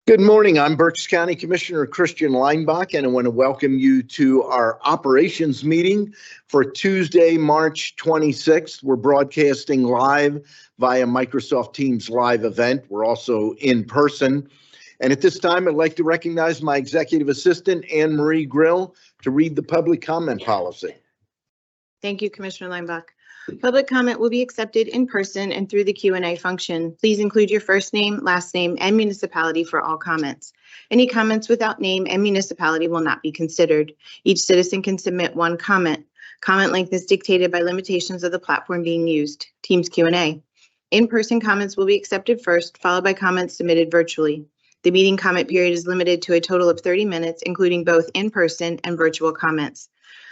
Good morning. I'm Berks County Commissioner Christian Leinbach, and I want to welcome you to our operations meeting for Tuesday, March 26th. We're broadcasting live via Microsoft Teams live event. We're also in person. And at this time, I'd like to recognize my executive assistant, Anne Marie Grill, to read the public comment policy. Thank you, Commissioner Leinbach. Public comment will be accepted in person and through the Q&A function. Please include your first name, last name, and municipality for all comments. Any comments without name and municipality will not be considered. Each citizen can submit one comment. Comment length is dictated by limitations of the platform being used. Teams Q&A. In-person comments will be accepted first, followed by comments submitted virtually. The meeting comment period is limited to a total of 30 minutes, including both in-person and virtual comments.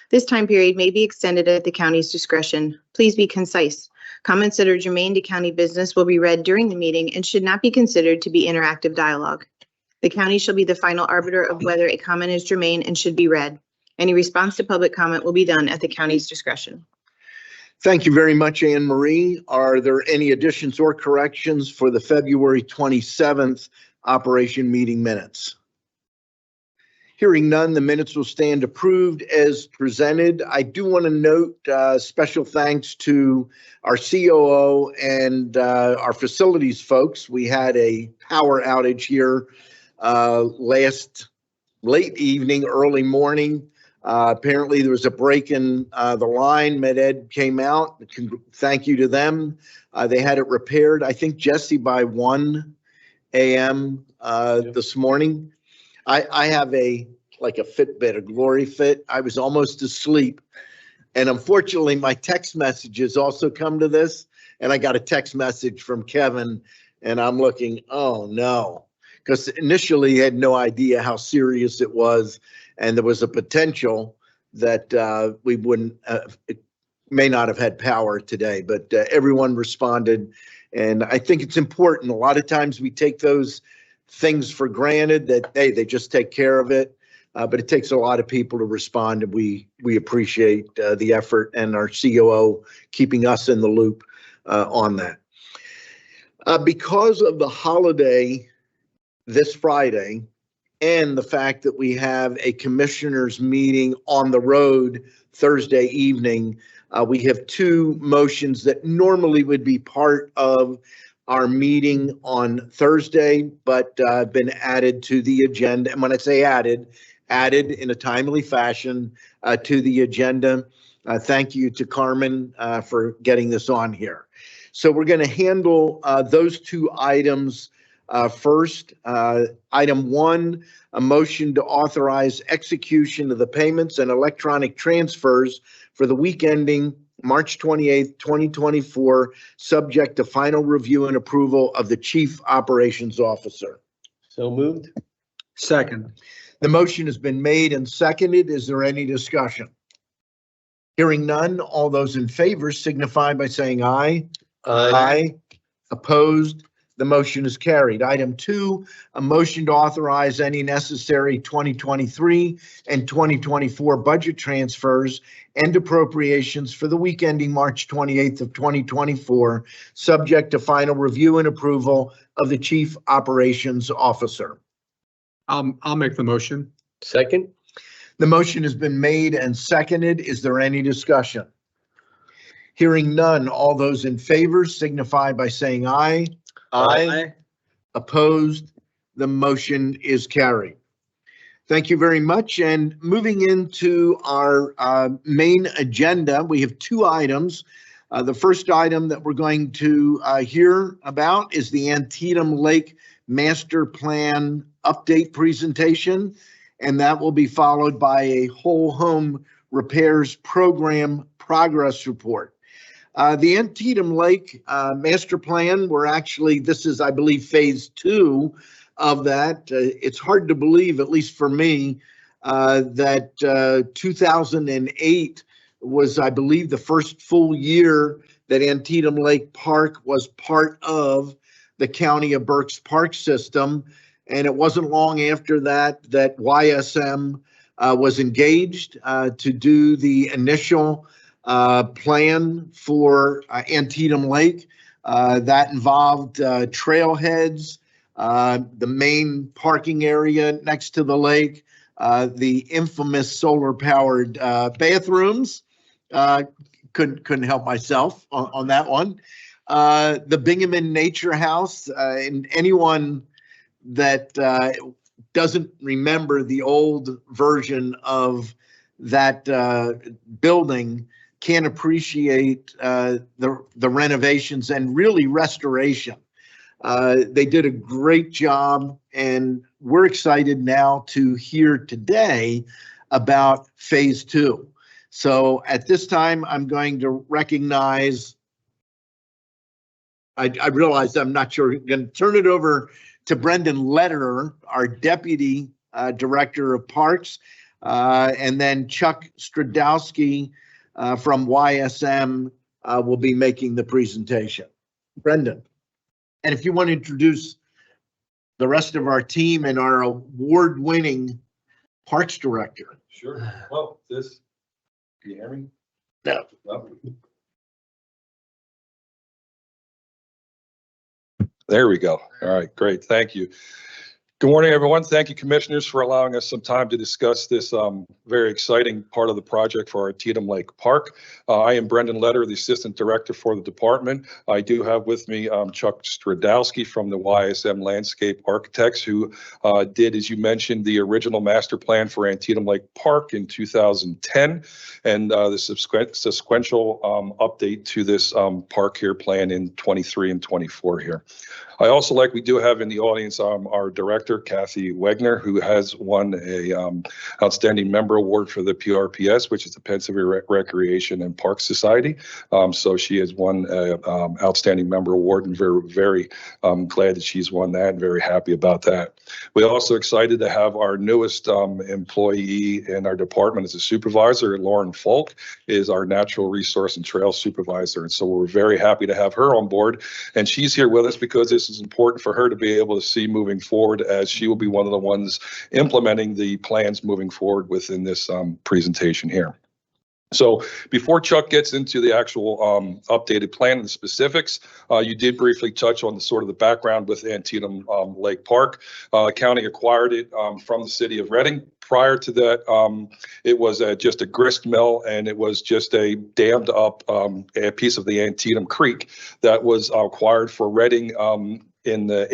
This time period may be extended at the county's discretion. Please be concise. Comments that are germane to county business will be read during the meeting and should not be considered to be interactive dialogue. The county shall be the final arbiter of whether a comment is germane and should be read. Any response to public comment will be done at the county's discretion. Thank you very much, Anne Marie. Are there any additions or corrections for the February 27th operation meeting minutes? Hearing none, the minutes will stand approved as presented. I do want to note special thanks to our COO and our facilities folks. We had a power outage here last late evening, early morning. Apparently there was a break in the line. Med-Ed came out. Thank you to them. They had it repaired, I think, Jesse, by 1 a.m. This morning. I have like a Fitbit, a Glory Fit. I was almost asleep. And unfortunately, my text messages also come to this. And I got a text message from Kevin and I'm looking, oh no, because initially I had no idea how serious it was. And there was a potential that we wouldn't, may not have had power today, but everyone responded. And I think it's important. A lot of times we take those things for granted that, hey, they just take care of it. But it takes a lot of people to respond, and we appreciate the effort and our COO keeping us in the loop on that. Because of the holiday this Friday and the fact that we have a commissioners meeting on the road Thursday evening, we have two motions that normally would be part of our meeting on Thursday, but been added to the agenda. And when I say added in a timely fashion to the agenda. Thank you to Carmen for getting this on here. So we're going to handle those two items first. Item 1, a motion to authorize execution of the payments and electronic transfers for the week ending March 28th, 2024, subject to final review and approval of the Chief Operations Officer. So moved. Second. The motion has been made and seconded. Is there any discussion? Hearing none, all those in favor signify by saying aye. Aye. Opposed? The motion is carried. Item 2, a motion to authorize any necessary 2023 and 2024 budget transfers and appropriations for the week ending March 28th of 2024, subject to final review and approval of the Chief Operations Officer. I'll make the motion. Second. The motion has been made and seconded. Is there any discussion? Hearing none, all those in favor signify by saying aye. Aye. Opposed? The motion is carried. Thank you very much. And moving into our main agenda, we have two items. The first item that we're going to hear about is the Antietam Lake Master Plan update presentation, and that will be followed by a whole home repairs program progress report. The Antietam Lake Master Plan, this is, I believe, phase 2 of that. It's hard to believe, at least for me, that 2008 was, I believe, the first full year that Antietam Lake Park was part of the County of Berks Park System. And it wasn't long after that YSM was engaged to do the initial plan for Antietam Lake. That involved trailheads, the main parking area next to the lake, the infamous solar-powered bathrooms. Couldn't help myself on that one. The Bingaman Nature House, and anyone that doesn't remember the old version of that building can't appreciate the renovations and really restoration. They did a great job, and we're excited now to hear today about phase 2. So at this time, I'm going to recognize, I realize I'm not sure, I'm going to turn it over to Brendan Lederer, our Deputy Director of Parks, and then Chuck Stradowski from YSM will be making the presentation. Brendan. And if you want to introduce the rest of our team and our award-winning Parks Director. Sure. Well, can you hear me? No. No. There we go. All right, great. Thank you. Good morning, everyone. Thank you, commissioners, for allowing us some time to discuss this very exciting part of the project for our Antietam Lake Park. I am Brendan Lederer, the Assistant Director for the department. I do have with me Chuck Stradowski from the YSM Landscape Architects, who did, as you mentioned, the original master plan for Antietam Lake Park in 2010, and the sequential update to this park here plan in 23 and 24 here. I also, like we do have in the audience, our director, Kathy Wegner, who has won a Outstanding Member Award for the PRPS, which is the Pennsylvania Recreation and Park Society. So she has won an Outstanding Member Award, and very glad that she's won that, and very happy about that. We're also excited to have our newest employee in our department as a supervisor. Lauren Falk is our Natural Resource and Trail Supervisor, and so we're very happy to have her on board. And she's here with us because this is important for her to be able to see moving forward, as she will be one of the ones implementing the plans moving forward within this presentation here. So before Chuck gets into the actual updated plan and the specifics, you did briefly touch on the sort of the background with Antietam Lake Park. County acquired it from the city of Reading. Prior to that, it was just a grist mill, and it was just a dammed up a piece of the Antietam Creek that was acquired for Reading in the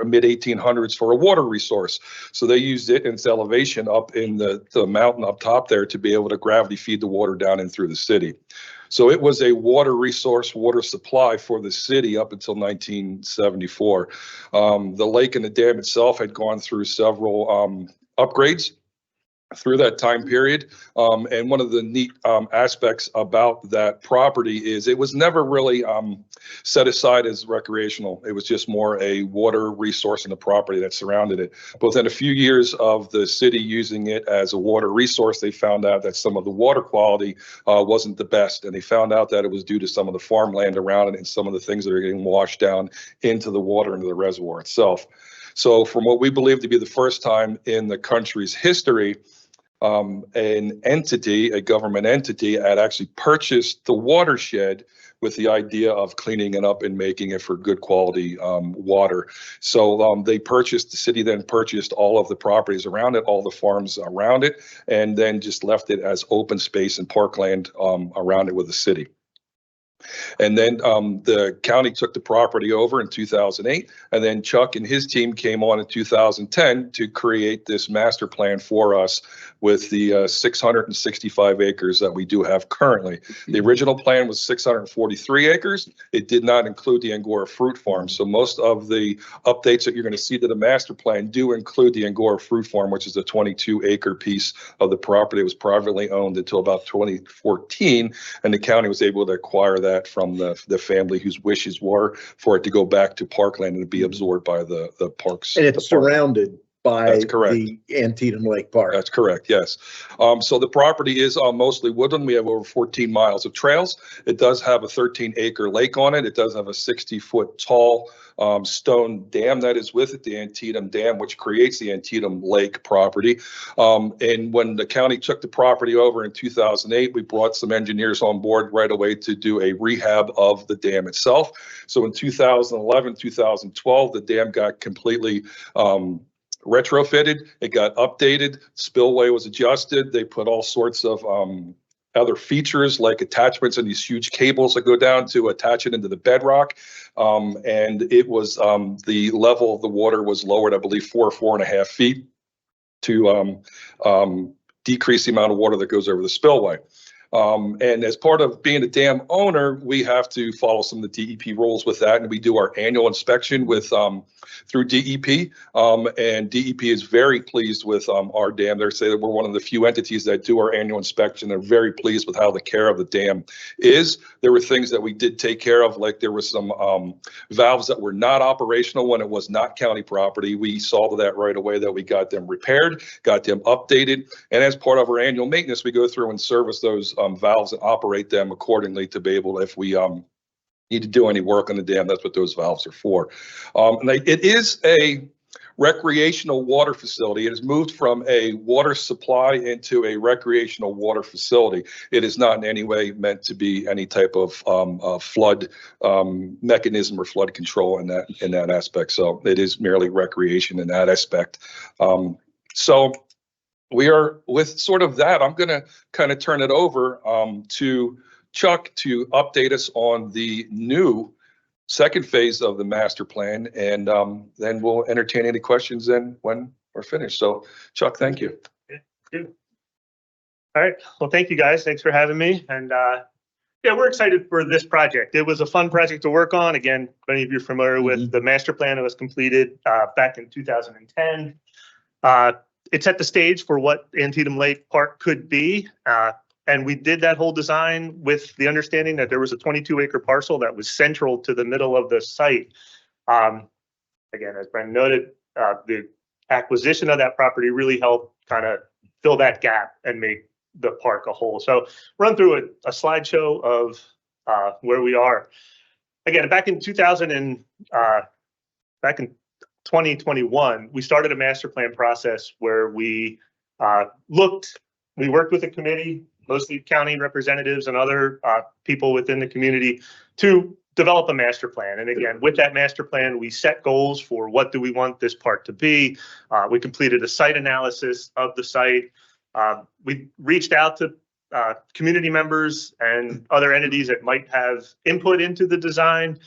mid 1800s for a water resource. So they used it in its elevation up in the mountain up top there to be able to gravity feed the water down in through the city. So it was a water resource, water supply for the city up until 1974. The lake and the dam itself had gone through several upgrades through that time period. And one of the neat aspects about that property is it was never really set aside as recreational. It was just more a water resource in the property that surrounded it. But within a few years of the city using it as a water resource, they found out that some of the water quality wasn't the best. And they found out that it was due to some of the farmland around it and some of the things that are getting washed down into the water, into the reservoir itself. So from what we believe to be the first time in the country's history, an entity, a government entity, had actually purchased the watershed with the idea of cleaning it up and making it for good quality water. So the city then purchased all of the properties around it, all the farms around it, and then just left it as open space and parkland around it with the city. And then the county took the property over in 2008, and then Chuck and his team came on in 2010 to create this master plan for us with the 665 acres that we do have currently. The original plan was 643 acres. It did not include the Angora Fruit Farm. So most of the updates that you're going to see to the master plan do include the Angora Fruit Farm, which is a 22-acre piece of the property. It was privately owned until about 2014, and the county was able to acquire that from the family whose wishes were for it to go back to parkland and to be absorbed by the parks. And it's surrounded by That's correct. the Antietam Lake Park. That's correct, yes. So the property is mostly woodland. We have over 14 miles of trails. It does have a 13-acre lake on it. It does have a 60-foot tall stone dam that is with it, the Antietam Dam, which creates the Antietam Lake property. And when the county took the property over in 2008, we brought some engineers on board right away to do a rehab of the dam itself. So in 2011, 2012, the dam got completely retrofitted. It got updated. Spillway was adjusted. They put all sorts of other features like attachments and these huge cables that go down to attach it into the bedrock. And it was the level of the water was lowered, I believe, 4.5 feet to decrease the amount of water that goes over the spillway. And as part of being a dam owner, we have to follow some of the DEP rules with that, and we do our annual inspection with through DEP. And DEP is very pleased with our dam. They say that we're one of the few entities that do our annual inspection. They're very pleased with how the care of the dam is. There were things that we did take care of, like there were some valves that were not operational when it was not county property. We saw that right away that we got them repaired, got them updated, and as part of our annual maintenance, we go through and service those valves and operate them accordingly to be able, if we need to do any work on the dam, that's what those valves are for. And it is a recreational water facility. It has moved from a water supply into a recreational water facility. It is not in any way meant to be any type of flood mechanism or flood control in that aspect. So it is merely recreation in that aspect. So we are with sort of that. I'm going to kind of turn it over to Chuck to update us on the new second phase of the master plan, and then we'll entertain any questions then when we're finished. So Chuck, thank you. All right. Well, thank you guys. Thanks for having me. And yeah, we're excited for this project. It was a fun project to work on. Again, many of you are familiar with the master plan that was completed back in 2010. It set the stage for what Antietam Lake Park could be. And we did that whole design with the understanding that there was a 22-acre parcel that was central to the middle of the site. Again, as Brent noted, the acquisition of that property really helped kind of fill that gap and make the park a whole. So run through a slideshow of where we are. Again, back in 2021, we started a master plan process where we worked with a committee, mostly county representatives and other people within the community, to develop a master plan. And again, with that master plan, we set goals for what do we want this park to be. We completed a site analysis of the site. We reached out to community members and other entities that might have input into the design.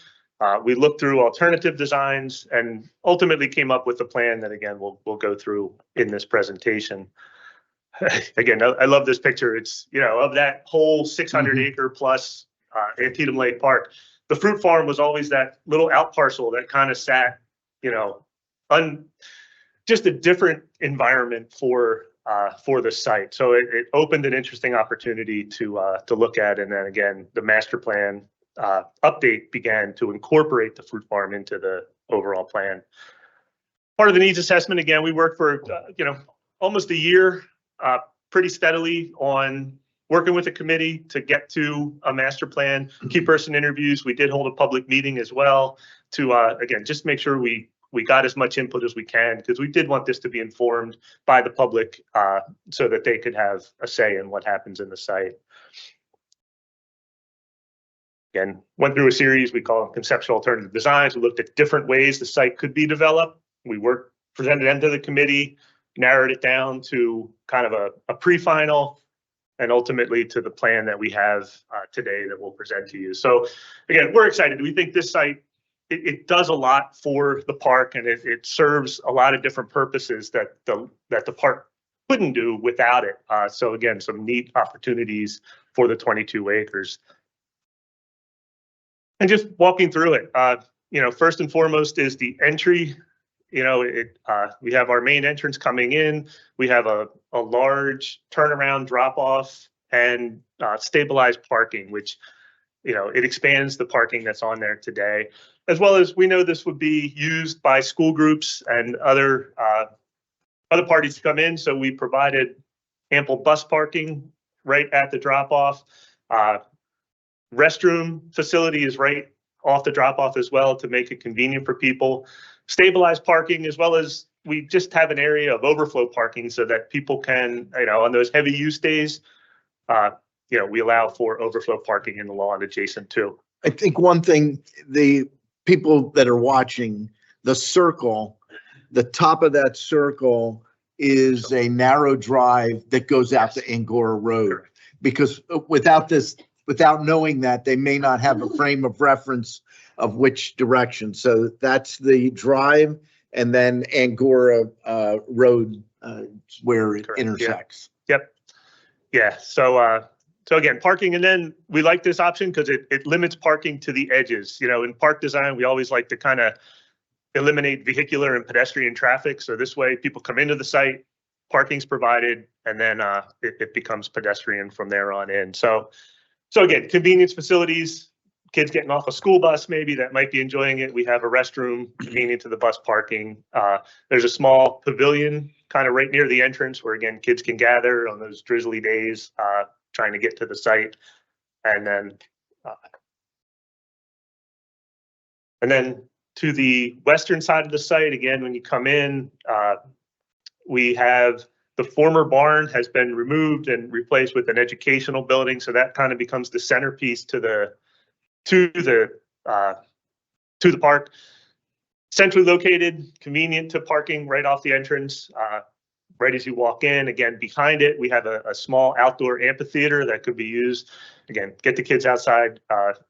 We looked through alternative designs and ultimately came up with a plan that, again, we'll go through in this presentation. Again, I love this picture. It's, of that whole 600-acre plus Antietam Lake Park, the fruit farm was always that little out parcel that kind of sat, just a different environment for the site. So it opened an interesting opportunity to look at. And then again, the master plan update began to incorporate the fruit farm into the overall plan. Part of the needs assessment, again, we worked for almost a year pretty steadily on working with the committee to get to a master plan, key person interviews. We did hold a public meeting as well to again just make sure we got as much input as we can, because we did want this to be informed by the public so that they could have a say in what happens in the site. Again, went through a series we call conceptual alternative designs. We looked at different ways the site could be developed. We presented them to the committee, narrowed it down to kind of a pre-final, and ultimately to the plan that we have today that we'll present to you. So again, we're excited. We think this site, it does a lot for the park, and it serves a lot of different purposes that the park couldn't do without it. So again, some neat opportunities for the 22 acres. And just walking through it, first and foremost is the entry. We have our main entrance coming in. We have a large turnaround drop off and stabilized parking, which, it expands the parking that's on there today, as well as we know this would be used by school groups and other other parties to come in. So we provided ample bus parking right at the drop off. Restroom facility is right off the drop off as well to make it convenient for people. Stabilized parking, as well as we just have an area of overflow parking so that people can, on those heavy use days, we allow for overflow parking in the lawn adjacent to. I think one thing, the people that are watching, the circle, the top of that circle is a narrow drive that goes out to Angora Road. Because without knowing that, they may not have a frame of reference of which direction. So that's the drive, and then Angora Road where it Correct. intersects. Yep. Yeah. So again, parking, and then we like this option because it limits parking to the edges. In park design, we always like to kind of eliminate vehicular and pedestrian traffic. So this way people come into the site, parking's provided, and then it becomes pedestrian from there on in. So again, convenience facilities, kids getting off a school bus maybe that might be enjoying it. We have a restroom convenient to the bus parking. There's a small pavilion kind of right near the entrance where, again, kids can gather on those drizzly days trying to get to the site. And then to the western side of the site, again, when you come in, we have the former barn has been removed and replaced with an educational building. So that kind of becomes the centerpiece to the park. Centrally located, convenient to parking right off the entrance. Right as you walk in, again, behind it, we have a small outdoor amphitheater that could be used. Again, get the kids outside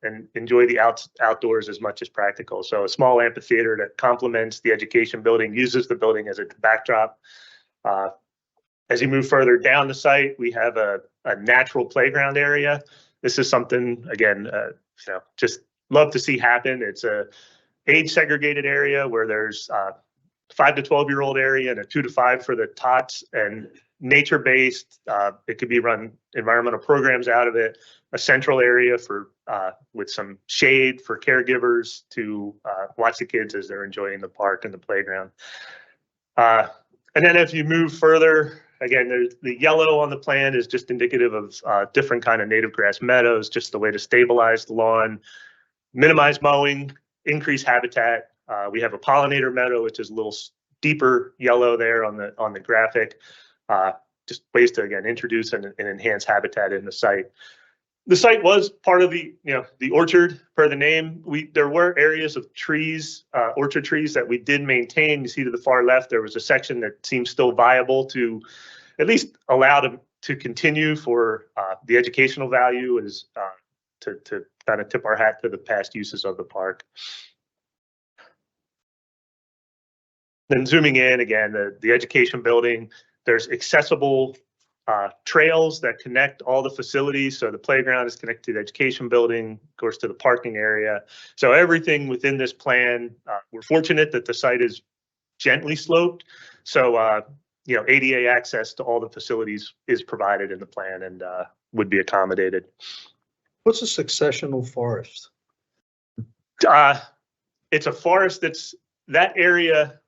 and enjoy the outdoors as much as practical. So a small amphitheater that complements the education building, uses the building as a backdrop. As you move further down the site, we have a natural playground area. This is something, again, just love to see happen. It's a age segregated area where there's 5 to 12-year-old area and a 2 to 5 for the tots, and nature-based. It could be run environmental programs out of it. A central area for with some shade for caregivers to watch the kids as they're enjoying the park and the playground. And then if you move further, again, there's the yellow on the plan is just indicative of different kind of native grass meadows, just the way to stabilize the lawn, minimize mowing, increase habitat. We have a pollinator meadow, which is a little deeper yellow there on the graphic. Just ways to, again, introduce and enhance habitat in the site. The site was part of the orchard per the name. There were areas of trees, orchard trees that we did maintain. You see to the far left, there was a section that seems still viable to at least allow them to continue for the educational value is to kind of tip our hat to the past uses of the park. Then zooming in again, the education building, there's accessible trails that connect all the facilities. So the playground is connected to the education building, of course, to the parking area. So everything within this plan, we're fortunate that the site is gently sloped. So, ADA access to all the facilities is provided in the plan and would be accommodated. What's a successional forest? It's a forest that area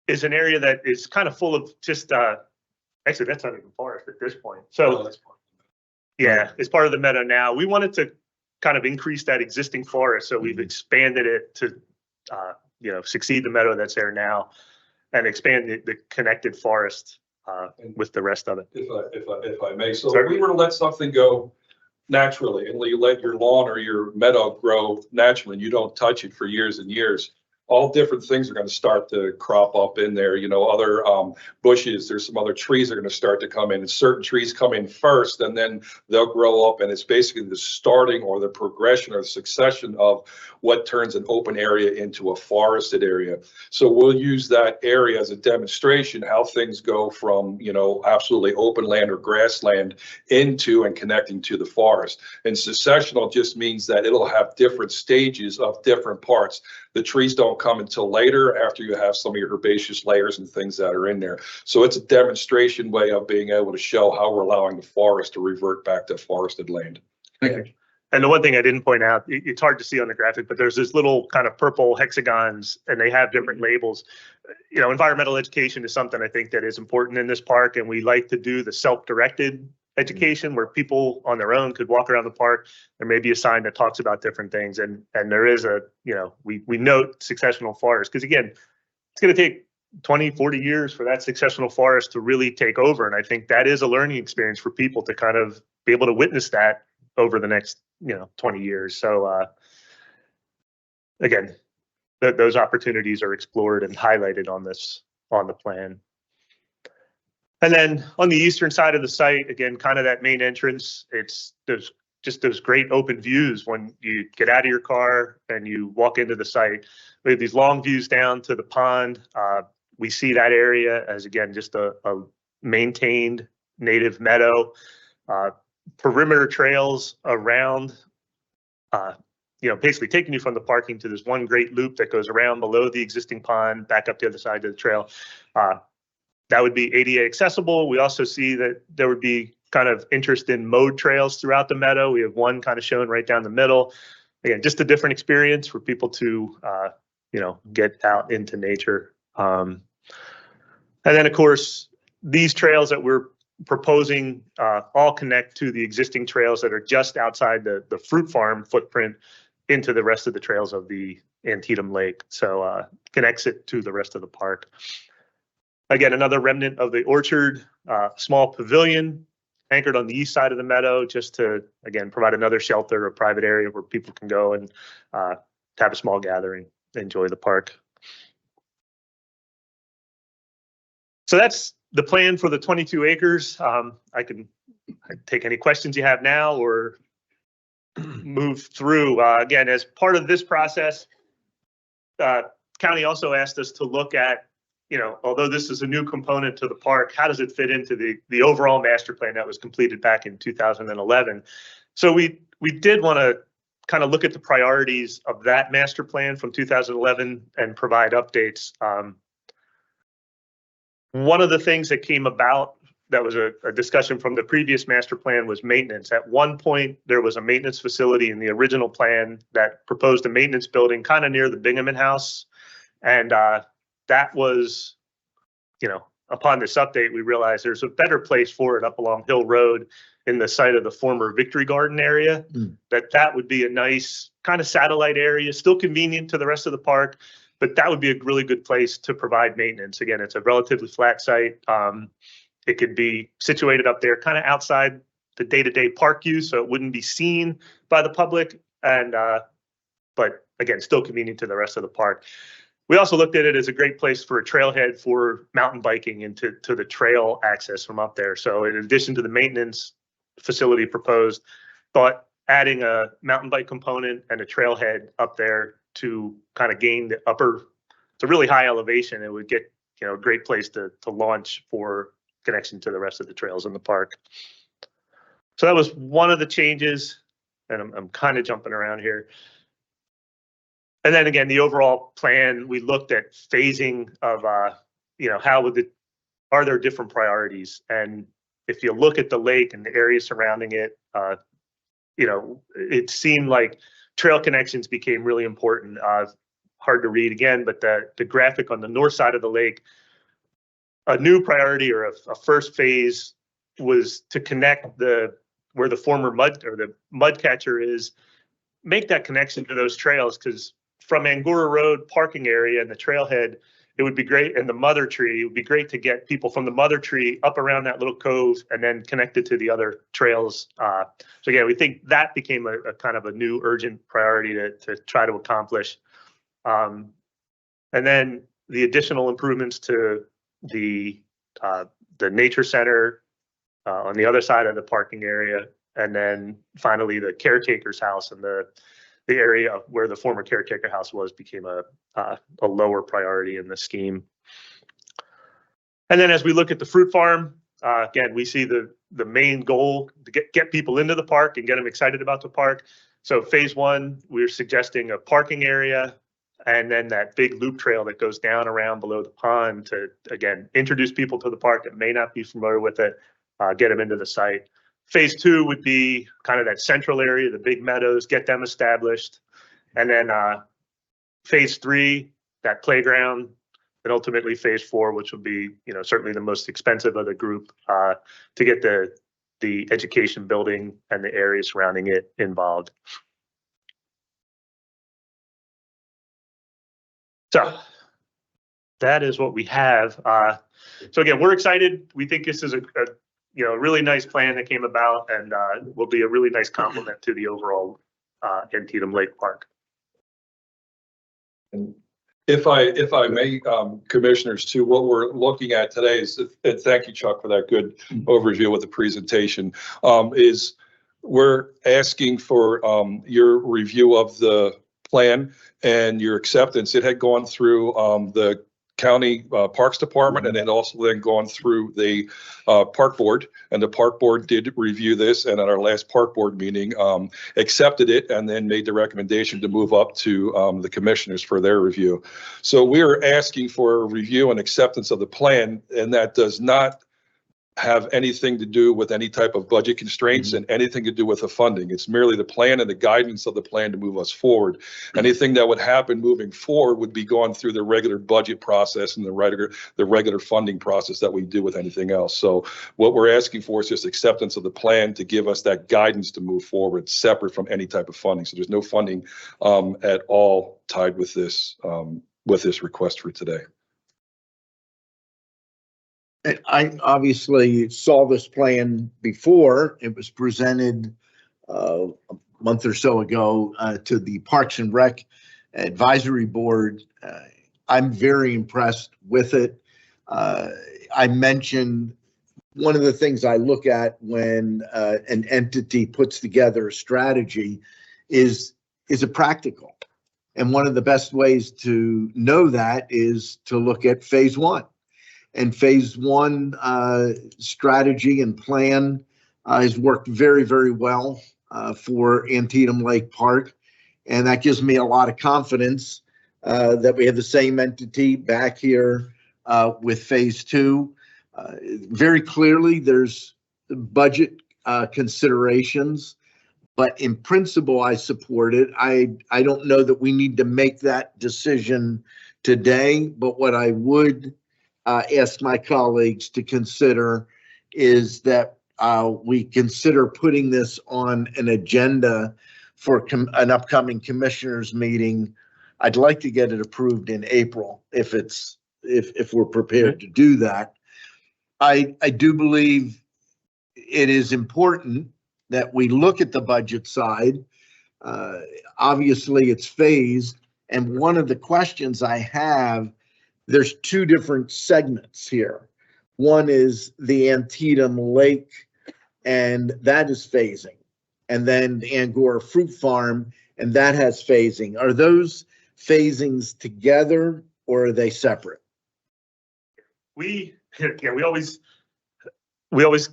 is an area that is kind of full of just, actually, that's not even forest at this point. So, yeah, it's part of the meadow now. We wanted to kind of increase that existing forest, so we've expanded it to, succeed the meadow that's there now, and expand the connected forest with the rest of it. If I may, so if we were to let something go naturally, and you let your lawn or your meadow grow naturally, and you don't touch it for years and years, all different things are going to start to crop up in there. Other bushes, there's some other trees are going to start to come in, and certain trees come in first and then they'll grow up. And it's basically the starting or the progression or the succession of what turns an open area into a forested area. So we'll use that area as a demonstration how things go from, absolutely open land or grassland into and connecting to the forest. And successional just means that it'll have different stages of different parts. The trees don't come until later after you have some of your herbaceous layers and things that are in there. So it's a demonstration way of being able to show how we're allowing the forest to revert back to forested land. Thank you. And the one thing I didn't point out, it's hard to see on the graphic, but there's this little kind of purple hexagons and they have different labels. You know, environmental education is something I think that is important in this park, and we like to do the self-directed education where people on their own could walk around the park. There may be a sign that talks about different things, and there is a, you know, we note successional forest because again, it's going to take 20, 40 years for that successional forest to really take over. And I think that is a learning experience for people to kind of be able to witness that over the next, 20 years. So again, those opportunities are explored and highlighted on the plan. And then on the eastern side of the site, again, kind of that main entrance, it's those great open views when you get out of your car and you walk into the site. We have these long views down to the pond. We see that area as, again, just a maintained native meadow. Perimeter trails around, basically taking you from the parking to this one great loop that goes around below the existing pond, back up the other side of the trail. That would be ADA accessible. We also see that there would be kind of interest in mode trails throughout the meadow. We have one kind of shown right down the middle. Again, just a different experience for people to, get out into nature. And then, of course, these trails that we're proposing all connect to the existing trails that are just outside the fruit farm footprint into the rest of the trails of the Antietam Lake. So connects it to the rest of the park. Again, another remnant of the orchard, small pavilion anchored on the east side of the meadow, just to, again, provide another shelter, a private area where people can go and have a small gathering, enjoy the park. So that's the plan for the 22 acres. I can take any questions you have now or move through. Again, as part of this process, county also asked us to look at, although this is a new component to the park, how does it fit into the overall master plan that was completed back in 2011? So we did want to kind of look at the priorities of that master plan from 2011 and provide updates. One of the things that came about that was a discussion from the previous master plan was maintenance. At one point, there was a maintenance facility in the original plan that proposed a maintenance building kind of near the Binghamton House. And that was, upon this update, we realized there's a better place for it up along Hill Road in the site of the former Victory Garden area. That would be a nice kind of satellite area, still convenient to the rest of the park, but that would be a really good place to provide maintenance. Again, it's a relatively flat site. It could be situated up there kind of outside the day-to-day park use, so it wouldn't be seen by the public, and but again, still convenient to the rest of the park. We also looked at it as a great place for a trailhead for mountain biking and to the trail access from up there. So in addition to the maintenance facility proposed, thought adding a mountain bike component and a trailhead up there to kind of gain the upper, it's a really high elevation. It would get, a great place to launch for connection to the rest of the trails in the park. So that was one of the changes, and I'm kind of jumping around here. And then again, the overall plan, we looked at phasing of, how would are there different priorities? And if you look at the lake and the area surrounding it, it seemed like trail connections became really important. Hard to read again, but the graphic on the north side of the lake, a new priority or a first phase was to connect where the former mud catcher is, make that connection to those trails, because from Angora Road parking area and the trailhead, it would be great, and the mother tree, it would be great to get people from the mother tree up around that little cove and then connected to the other trails. So again, we think that became a kind of a new urgent priority to try to accomplish. And then the additional improvements to the nature center on the other side of the parking area, and then finally the caretaker's house and the area where the former caretaker house was became a lower priority in the scheme. And then as we look at the fruit farm, again, we see the main goal to get people into the park and get them excited about the park. So phase one, we're suggesting a parking area and then that big loop trail that goes down around below the pond to, again, introduce people to the park that may not be familiar with it, get them into the site. Phase 2 would be kind of that central area, the big meadows, get them established. And then phase 3, that playground, and ultimately phase 4, which will be, certainly the most expensive of the group, to get the education building and the area surrounding it involved. So that is what we have. So again, we're excited. We think this is a really nice plan that came about, and will be a really nice complement to the overall Antietam Lake Park. And if I may, commissioners, too, what we're looking at today is, and thank you, Chuck, for that good overview with the presentation, is we're asking for your review of the plan and your acceptance. It had gone through the county parks department, and then also then gone through the park board, and the park board did review this, and at our last park board meeting accepted it, and then made the recommendation to move up to the commissioners for their review. So we are asking for a review and acceptance of the plan, and that does not have anything to do with any type of budget constraints and anything to do with the funding. It's merely the plan and the guidance of the plan to move us forward. Anything that would happen moving forward would be going through the regular budget process and the regular funding process that we do with anything else. So what we're asking for is just acceptance of the plan to give us that guidance to move forward, separate from any type of funding. So there's no funding at all tied with this request for today. I obviously saw this plan before. It was presented a month or so ago to the Parks and Rec Advisory Board. I'm very impressed with it. I mentioned one of the things I look at when an entity puts together a strategy is it practical? And one of the best ways to know that is to look at phase 1. And phase 1 strategy and plan has worked very, very well for Antietam Lake Park. And that gives me a lot of confidence that we have the same entity back here with phase 2. Very clearly, there's budget considerations, but in principle, I support it. I don't know that we need to make that decision today, but what I would ask my colleagues to consider is that we consider putting this on an agenda for an upcoming commissioners meeting. I'd like to get it approved in April if we're prepared to do that. I do believe it is important that we look at the budget side. Obviously, it's phased, and one of the questions I have, there's 2 different segments here. One is the Antietam Lake, and that is phasing. And then the Angora Fruit Farm, and that has phasing. Are those phasings together or are they separate? We always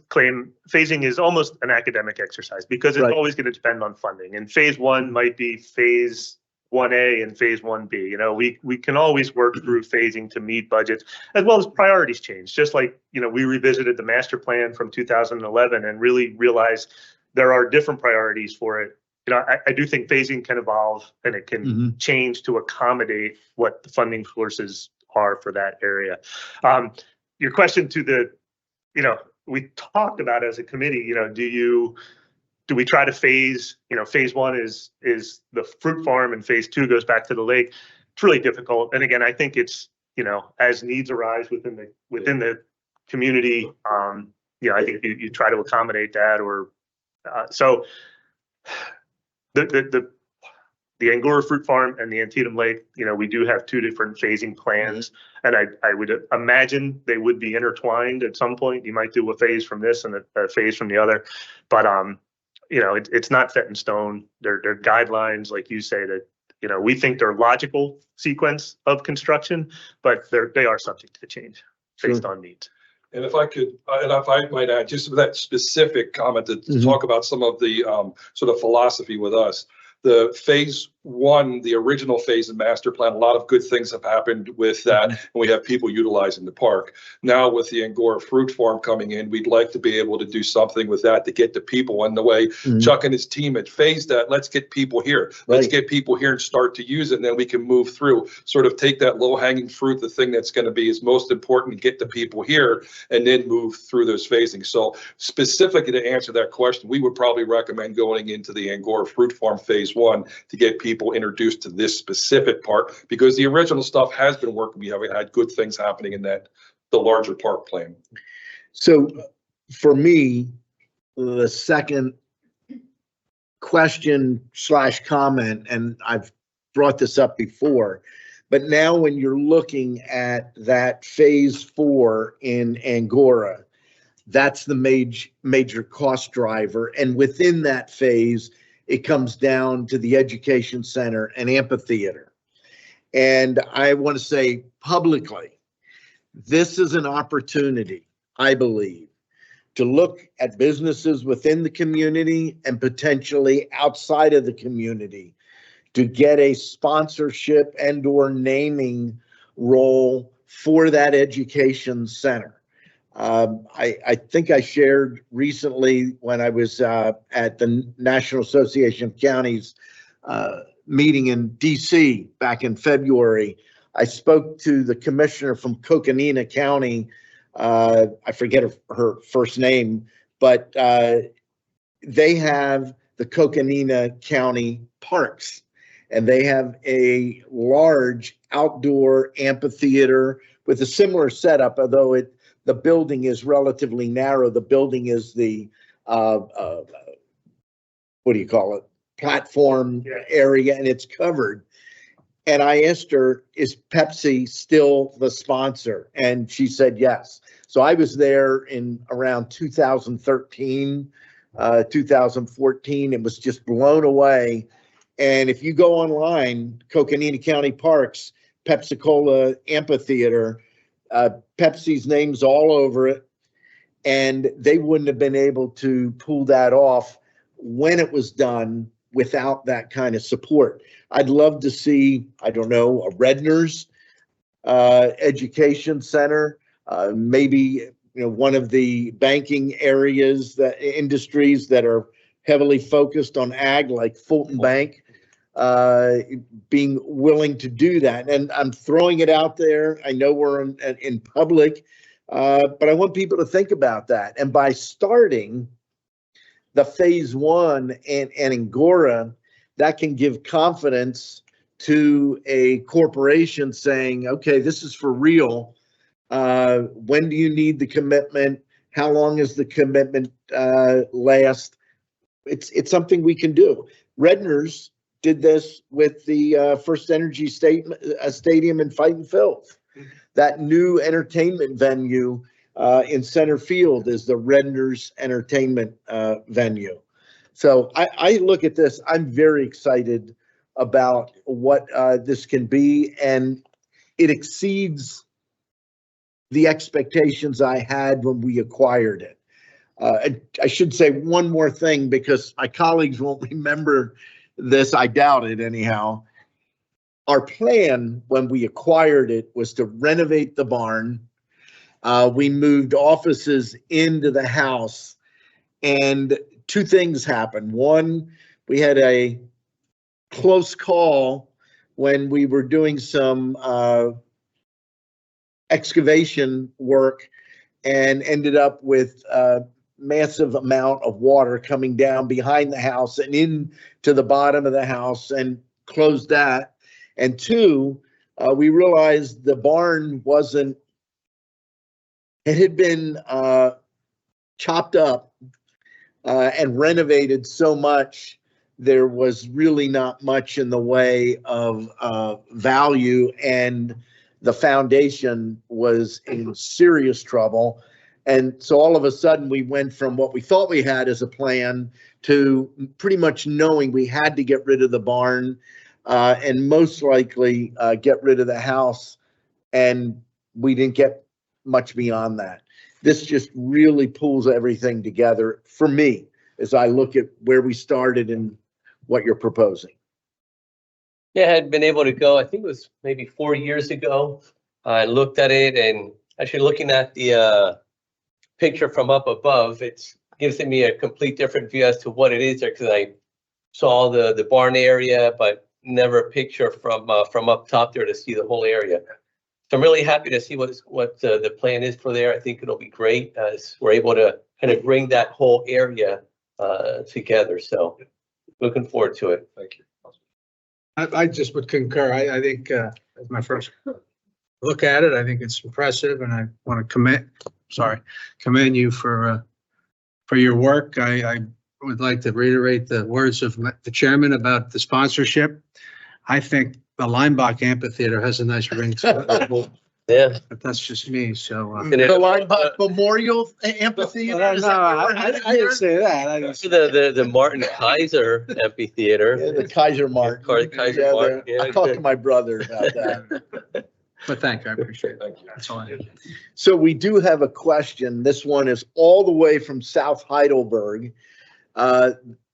claim phasing is almost an academic exercise because it's always going to depend on funding. And phase 1 might be phase 1A and phase 1B. We can always work through phasing to meet budgets, as well as priorities change. Just like, we revisited the master plan from 2011 and really realized there are different priorities for it. I do think phasing can evolve and it can change to accommodate what the funding sources are for that area. Your question to we talked about as a committee, do we try to phase, phase 1 is the fruit farm and phase 2 goes back to the lake. It's really difficult. And again, I think it's, as needs arise within the community, I think you try to accommodate that or, so the Angora Fruit Farm and the Antietam Lake, we do have 2 different phasing plans, and I would imagine they would be intertwined at some point. You might do a phase from this and a phase from the other, but it's not set in stone. They're guidelines, like you say, that we think they're logical sequence of construction, but they are subject to change based on needs. And if I might add, just that specific comment to talk about some of the sort of philosophy with us. The phase one, the original phase of master plan, a lot of good things have happened with that, and we have people utilizing the park. Now with the Angora Fruit Farm coming in, we'd like to be able to do something with that to get the people. And the way Chuck and his team had phased that, let's get people here. Let's get people here and start to use it, and then we can move through, sort of take that low-hanging fruit, the thing that's going to be is most important, to get the people here, and then move through those phasing. So specifically to answer that question, we would probably recommend going into the Angora Fruit Farm phase 1 to get people introduced to this specific part, because the original stuff has been working. We haven't had good things happening in the larger park plan. So for me, the second question / comment, and I've brought this up before, but now when you're looking at that phase 4 in Angora, that's the major cost driver. And within that phase, it comes down to the education center and amphitheater. And I want to say publicly, this is an opportunity, I believe, to look at businesses within the community and potentially outside of the community to get a sponsorship and/or naming role for that education center. I think I shared recently when I was at the National Association of Counties meeting in DC back in February. I spoke to the commissioner from Coconina County. I forget her first name, but they have the Coconina County Parks, and they have a large outdoor amphitheater with a similar setup, although the building is relatively narrow. The building is the, what do you call it? Platform area, and it's covered. And I asked her, is Pepsi still the sponsor? And she said yes. So I was there in around 2013, 2014. It was just blown away. And if you go online, Coconina County Parks, Pepsi-Cola Amphitheater, Pepsi's name's all over it, and they wouldn't have been able to pull that off when it was done without that kind of support. I'd love to see, I don't know, a Redner's education center, maybe one of the banking areas, industries that are heavily focused on ag, like Fulton Bank, being willing to do that. And I'm throwing it out there. I know we're in public, but I want people to think about that. And by starting the phase 1 and Angora, that can give confidence to a corporation saying, okay, this is for real. When do you need the commitment? How long is the commitment last? It's something we can do. Redner's did this with the First Energy Stadium in Fighting Filth. That new entertainment venue in center field is the Redner's entertainment venue. So I look at this, I'm very excited about what this can be, and it exceeds the expectations I had when we acquired it. I should say one more thing, because my colleagues won't remember this, I doubt it anyhow. Our plan when we acquired it was to renovate the barn. We moved offices into the house, and two things happened. One, we had a close call when we were doing some excavation work and ended up with massive amount of water coming down behind the house and into the bottom of the house, and closed that. And two, we realized the barn it had been chopped up and renovated so much, there was really not much in the way of value, and the foundation was in serious trouble. And so all of a sudden we went from what we thought we had as a plan to pretty much knowing we had to get rid of the barn and most likely get rid of the house. And we didn't get much beyond that. This just really pulls everything together for me as I look at where we started and what you're proposing. Yeah, I had been able to go, I think it was maybe 4 years ago. I looked at it, and actually looking at the picture from up above, it's gives me a complete different view as to what it is there, because I saw the barn area, but never a picture from up top there to see the whole area. So I'm really happy to see what the plan is for there. I think it'll be great as we're able to kind of bring that whole area together. So looking forward to it. Thank you. I just would concur. I think, as my first look at it, I think it's impressive, and I want to commend you for your work. I would like to reiterate the words of the chairman about the sponsorship. I think the Leinbach Amphitheater has a nice ring to it, Yeah. but that's just me, so. And it- The Leinbach Memorial Amphitheater? No, is that what we're I headed didn't here? say that. I didn't say The Martin Kaiser Yeah, Amphitheater. the Kaiser Martin. Kaiser Yeah, Martin, there. yeah, I talked to good. my brother about that. But thank you, I appreciate it. Thank you. That's all I have. So we do have a question. This one is all the way from South Heidelberg.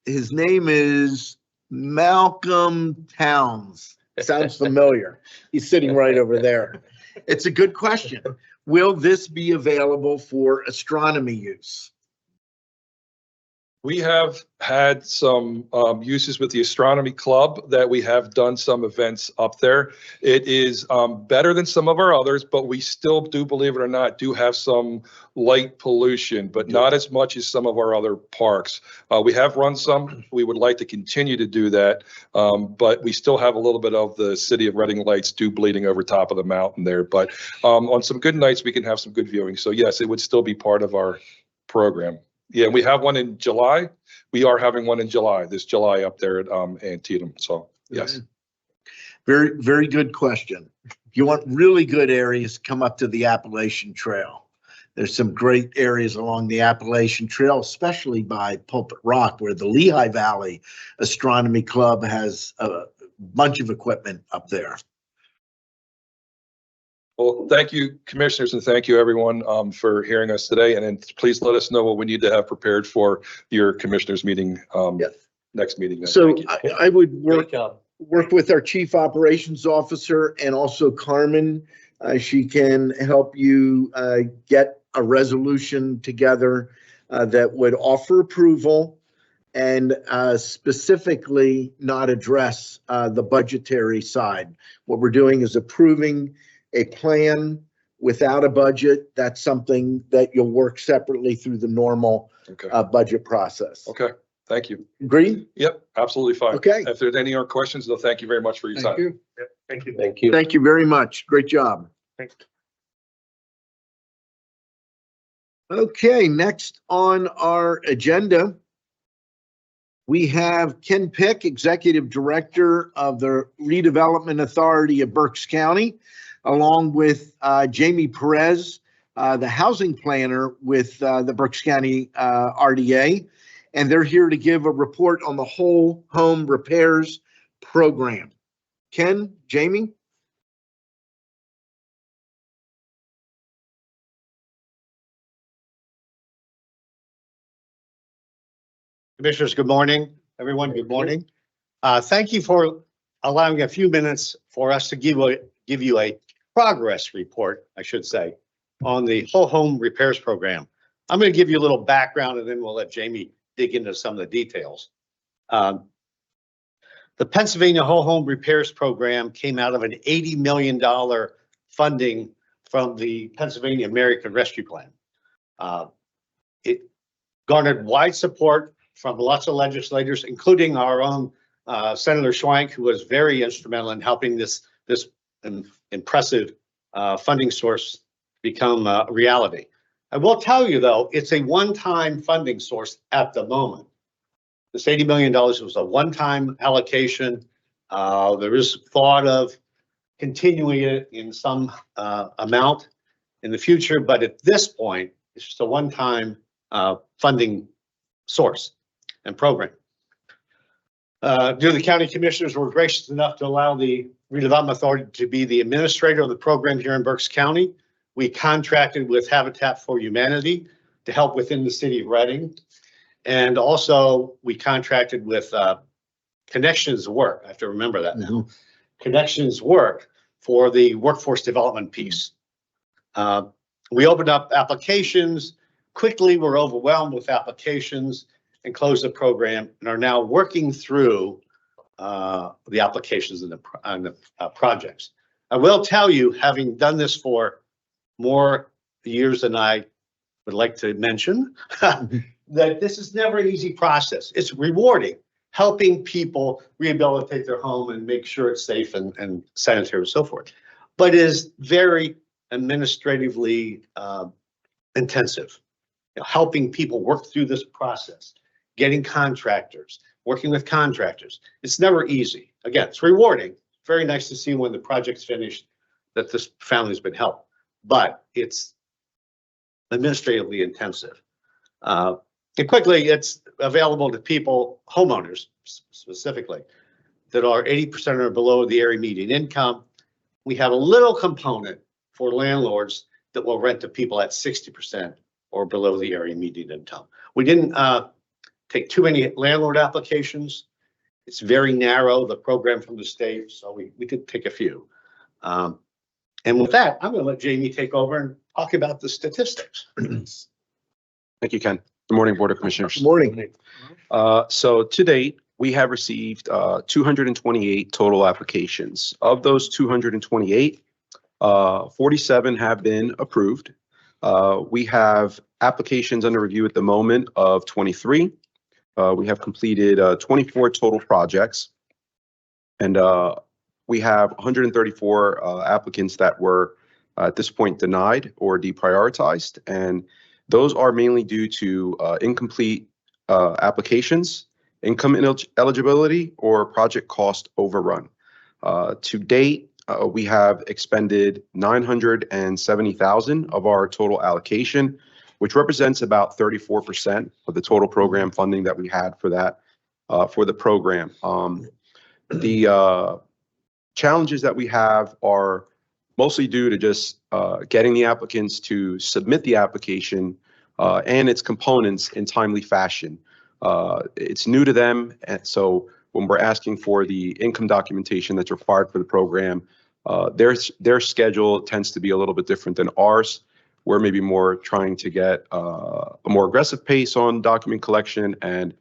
His name is Malcolm Towns. Sounds familiar. He's sitting right over there. It's a good question. Will this be available for astronomy use? We have had some uses with the astronomy club that we have done some events up there. It is better than some of our others, but we still do, believe it or not, do have some light pollution, but not as much as some of our other parks. We have run some. We would like to continue to do that, but we still have a little bit of the city of Reading lights bleeding over top of the mountain there. But on some good nights, we can have some good viewing. So yes, it would still be part of our program. Yeah, we have one in July. We are having one in July, this July up there at Antietam. So, yes. Very, very good question. If you want really good areas, come up to the Appalachian Trail. There's some great areas along the Appalachian Trail, especially by Pulpit Rock, where the Lehigh Valley Astronomy Club has a bunch of equipment up there. Well, thank you, commissioners, and thank you, everyone, for hearing us today. And then please let us know what we need to have prepared for your commissioners meeting, Yes. next meeting. So Thank you. I would Great job. work with our chief operations officer and also Carmen. She can help you get a resolution together that would offer approval and specifically not address the budgetary side. What we're doing is approving a plan without a budget. That's something that you'll work separately through the normal Okay. budget process. Okay. Thank you. Agree? Yep. Absolutely fine. Okay. If there's any other questions, though, thank you very much for your Thank time. you. Yeah, thank you. Thank you. Thank you very much. Great job. Thanks. Okay, next on our agenda, we have Ken Pick, Executive Director of the Redevelopment Authority of Berks County, along with Jamie Perez, the housing planner with the Berks County RDA. And they're here to give a report on the whole home repairs program. Ken, Jamie? Commissioners, good morning. Everyone, good morning. Thank you for allowing a few minutes for us to give you a progress report, I should say, on the whole home repairs program. I'm going to give you a little background and then we'll let Jamie dig into some of the details. The Pennsylvania Whole Home Repairs Program came out of an $80 million funding from the Pennsylvania American Rescue Plan. It garnered wide support from lots of legislators, including our own Senator Schwank, who was very instrumental in helping this impressive funding source become a reality. I will tell you, though, it's a one-time funding source at the moment. This $80 million was a one-time allocation. There is thought of continuing it in some amount in the future, but at this point, it's just a one-time funding source and program. The county commissioners were gracious enough to allow the Redevelopment Authority to be the administrator of the program here in Berks County. We contracted with Habitat for Humanity to help within the city of Reading. And also we contracted with Connections Work. I have to remember that now. connections work for the workforce development piece. We opened up applications quickly. We're overwhelmed with applications and closed the program and are now working through the applications and the projects. I will tell you, having done this for more years than I would like to mention, that this is never an easy process. It's rewarding, helping people rehabilitate their home and make sure it's safe and sanitary and so forth. But it is very administratively intensive. You know, helping people work through this process, getting contractors, working with contractors. It's never easy. Again, it's rewarding. Very nice to see when the project's finished that this family's been helped, but it's administratively intensive. And quickly, it's available to people, homeowners specifically, that are 80% or below the area median income. We have a little component for landlords that will rent to people at 60% or below the area median income. We didn't take too many landlord applications. It's very narrow, the program from the state, so we did take a few. And with that, I'm going to let Jamie take over and talk about the statistics. Thank you, Ken. Good morning, Board of Commissioners. Good morning. So to date, we have received 228 total applications. Of those 228, 47 have been approved. We have applications under review at the moment of 23. We have completed 24 total projects, and we have 134 applicants that were at this point denied or deprioritized, and those are mainly due to incomplete applications, income eligibility, or project cost overrun. To date, we have expended $970,000 of our total allocation, which represents about 34% of the total program funding that we had for that for the program. The challenges that we have are mostly due to just getting the applicants to submit the application and its components in timely fashion. It's new to them, and so when we're asking for the income documentation that's required for the program, their schedule tends to be a little bit different than ours. We're maybe more trying to get a more aggressive pace on document collection, and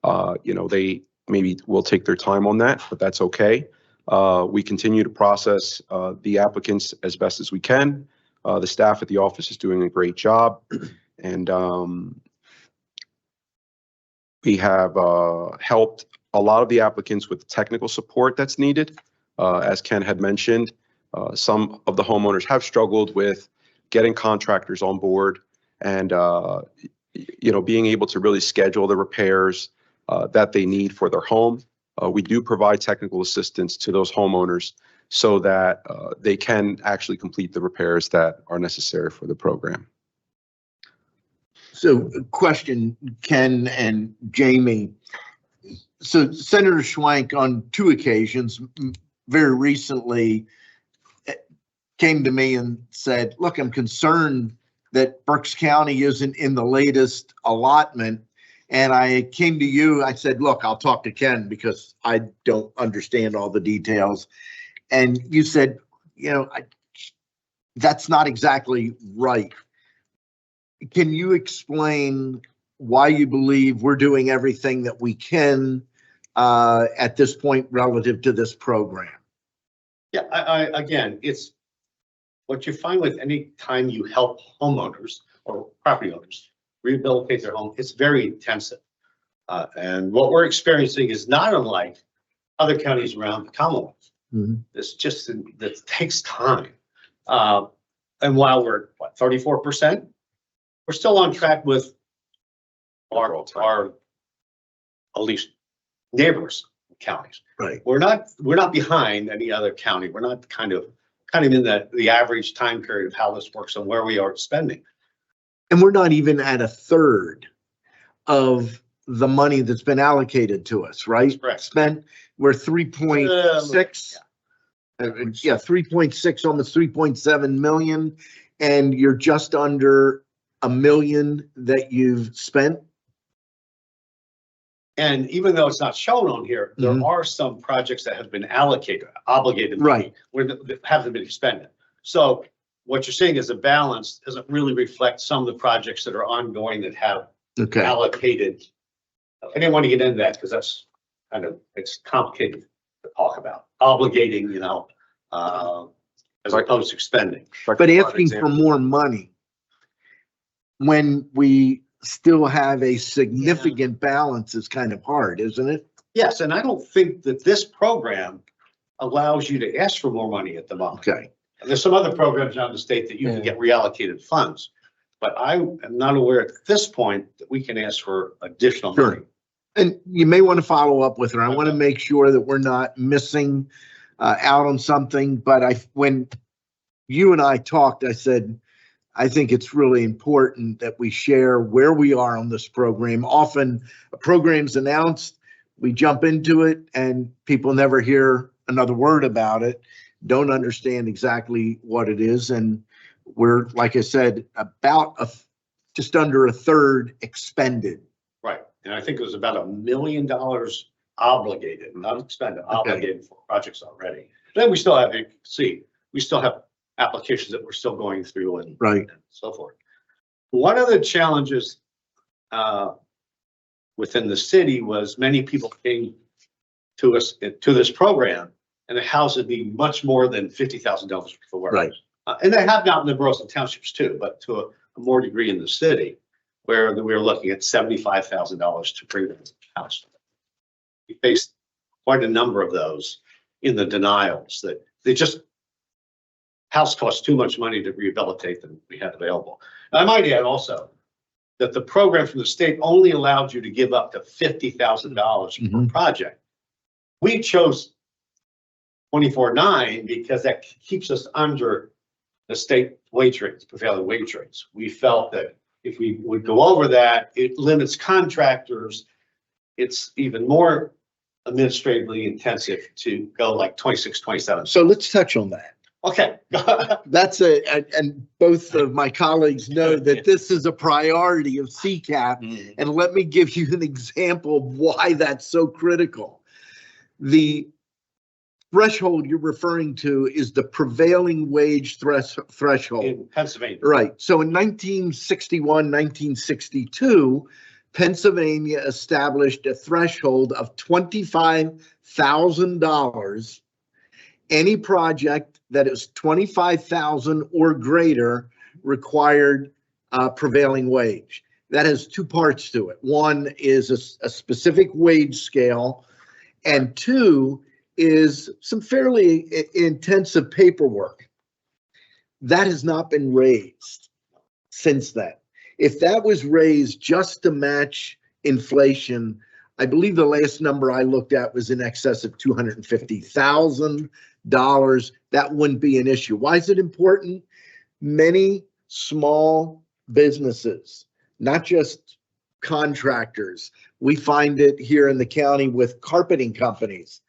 they maybe will take their time on that, but that's okay. We continue to process the applicants as best as we can. The staff at the office is doing a great job, and we have helped a lot of the applicants with technical support that's needed. As Ken had mentioned, some of the homeowners have struggled with getting contractors on board and being able to really schedule the repairs that they need for their home. We do provide technical assistance to those homeowners so that they can actually complete the repairs that are necessary for the program. So question, Ken and Jamie. So Senator Schwank on 2 occasions very recently came to me and said, look, I'm concerned that Berks County isn't in the latest allotment. And I came to you, I said, look, I'll talk to Ken because I don't understand all the details. And you said, that's not exactly right. Can you explain why you believe we're doing everything that we can at this point relative to this program? Yeah, again, it's what you find with any time you help homeowners or property owners rehabilitate their home, it's very intensive. And what we're experiencing is not unlike other counties around the Commonwealth. Mm-hmm. That takes time. And while we're 34%, we're still on track with our at least neighbors counties. Right. We're not behind any other county. We're not kind of in the average time period of how this works and where we are spending. And we're not even at a third of the money that's been allocated to us, right? Correct. We're 3.6. Yeah, 3.6, almost 3.7 million. And you're just under $1 million that you've spent. And even though it's not shown on here, there Mhm. are some projects that have been allocated, obligated money, Right. where that haven't been expended. So what you're seeing as a balance doesn't really reflect some of the projects that are ongoing that have Okay, allocated. I didn't want to get into that because that's kind of, it's complicated to talk about, obligating, as opposed to expending. but asking for more money when we still have a significant balance is kind of hard, isn't it? Yes, and I don't think that this program allows you to ask for more money at the moment. Okay, There's some other programs around the state that you can get reallocated funds. But I am not aware at this point that we can ask for additional money. Sure. And you may want to follow up with her. I want to make sure that we're not missing out on something, but when you and I talked, I said, I think it's really important that we share where we are on this program. Often a program's announced, we jump into it and people never hear another word about it, don't understand exactly what it is. And we're, like I said, just under a third expended. Right, and I think it was about $1 million obligated, not expended, obligated for projects already. Then we still have, you can see, we still have applications that we're still going through and Right. and so forth. One of the challenges within the city was many people came to us, to this program, and the house would be much more than $50,000 for work. Right. And they have not in the boroughs and townships too, but to a more degree in the city, where we were looking at $75,000 to bring the house. We faced quite a number of those in the denials that they just, house costs too much money to rehabilitate than we had available. And I might add also that the program from the state only allowed you to give up to $50,000 per Mhm. project. We chose 24/9 because that keeps us under the state wage rates, prevailing wage rates. We felt that if we would go over that, it limits contractors. It's even more administratively intensive to go like 26, 27. So let's touch on that. Okay. That's and both of my colleagues know that this is a priority of CCAP. And let me give you an example of why that's so critical. The threshold you're referring to is the prevailing wage threshold. In Pennsylvania. Right. So in 1961, 1962, Pennsylvania established a threshold of $25,000. Any project that is 25,000 or greater required prevailing wage. That has two parts to it. One is a specific wage scale, and two is some fairly intensive paperwork. That has not been raised since then. If that was raised just to match inflation, I believe the last number I looked at was in excess of $250,000. That wouldn't be an issue. Why is it important? Many small businesses, not just contractors. We find it here in the county with carpeting companies.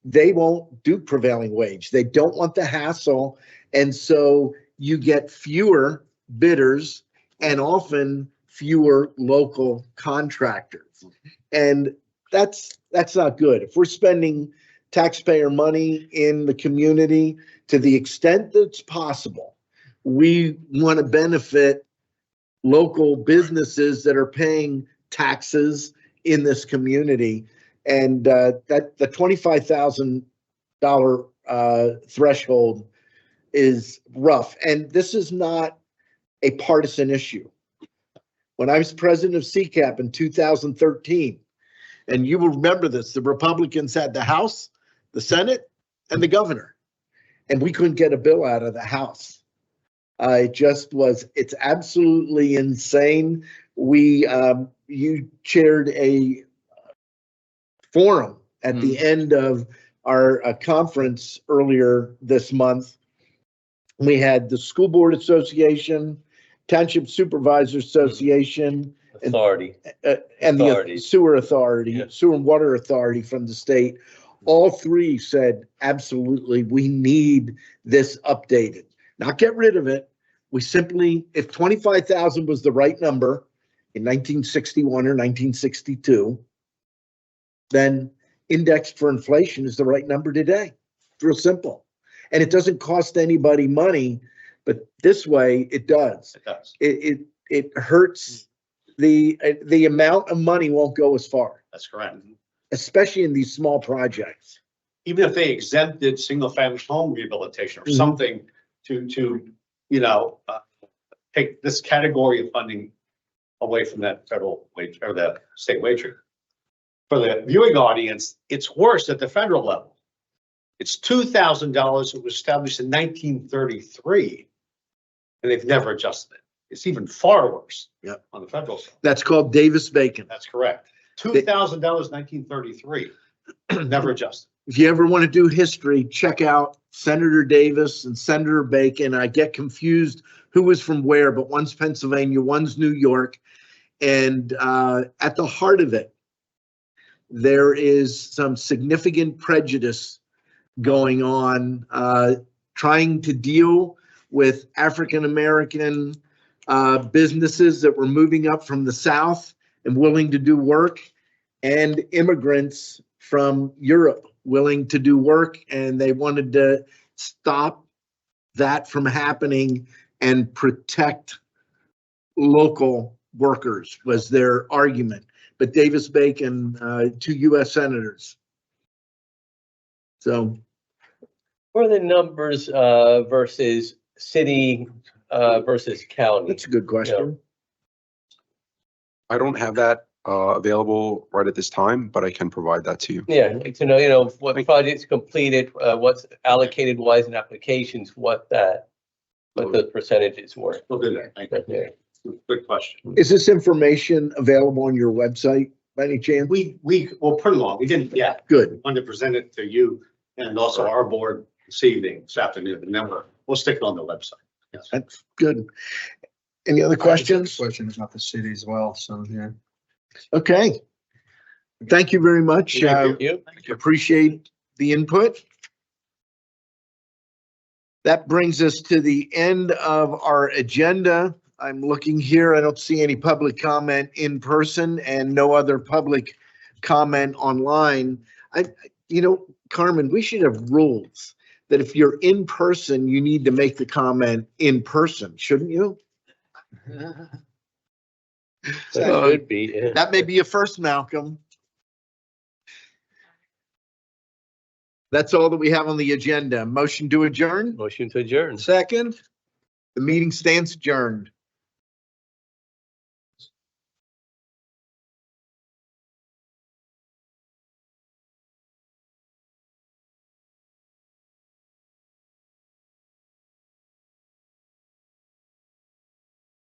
They won't do prevailing wage. They don't want the hassle. And so you get fewer bidders and often fewer local contractors. And that's not good. If we're spending taxpayer money in the community to the extent that's possible, we want to benefit local businesses that are paying taxes in this community. And that the $25,000 threshold is rough. And this is not a partisan issue. When I was president of CCAP in 2013, and you will remember this, the Republicans had the House, the Senate, and the governor, and we couldn't get a bill out of the House. It's absolutely insane. You chaired a forum at the end of our conference earlier this month. We had the School Board Association, Township Supervisors Association, Authority. and the Authority. Sewer Authority, Yeah. Sewer and Water Authority from the state. All three said, absolutely, we need this updated. Not get rid of it. We simply, if 25,000 was the right number in 1961 or 1962, then indexed for inflation is the right number today. It's real simple. And it doesn't cost anybody money, but this way it does. It does. It hurts, the amount of money won't go as far, That's correct. especially in these small projects. Even if they exempted single-family home rehabilitation or Mhm. something to, take this category of funding away from that federal wage or the state wage rate. For the viewing audience, it's worse at the federal level. It's $2,000. It was established in 1933, and they've never adjusted it. It's even far worse. Yep. On the federal side. That's called Davis-Bacon. That's correct. $2,000, 1933, never adjusted. If you ever want to do history, check out Senator Davis and Senator Bacon. I get confused who was from where, but one's Pennsylvania, one's New York. And at the heart of it, there is some significant prejudice going on, trying to deal with African-American businesses that were moving up from the South and willing to do work, and immigrants from Europe willing to do work. And they wanted to stop that from happening and protect local workers was their argument. But Davis-Bacon, 2 U.S. senators. So. What are the numbers versus city versus county? That's a good question. I don't have that available right at this time, but I can provide that to you. Yeah, I'd like to know, what projects completed, what's allocated wise in applications, what the percentages were. We'll do that. Thank you. Yeah. Good question. Is this information available on your website by any chance? Well, pretty long. We didn't yet. Good. Want to present it to you and also our board this afternoon, and then we'll stick it on the website. Yes. That's good. Any other questions? Questions about the city as well, so, yeah. Okay. Thank you very much. Thank You? Appreciate the input. That brings us to the end of our agenda. I'm looking here. I don't see any public comment in person and no other public comment online. Carmen, we should have rules that if you're in person, you need to make the comment in person, shouldn't you? That should be. Yeah. That may be a first, Malcolm. That's all that we have on the agenda. Motion to adjourn? Motion to adjourn. Second. The meeting stands adjourned.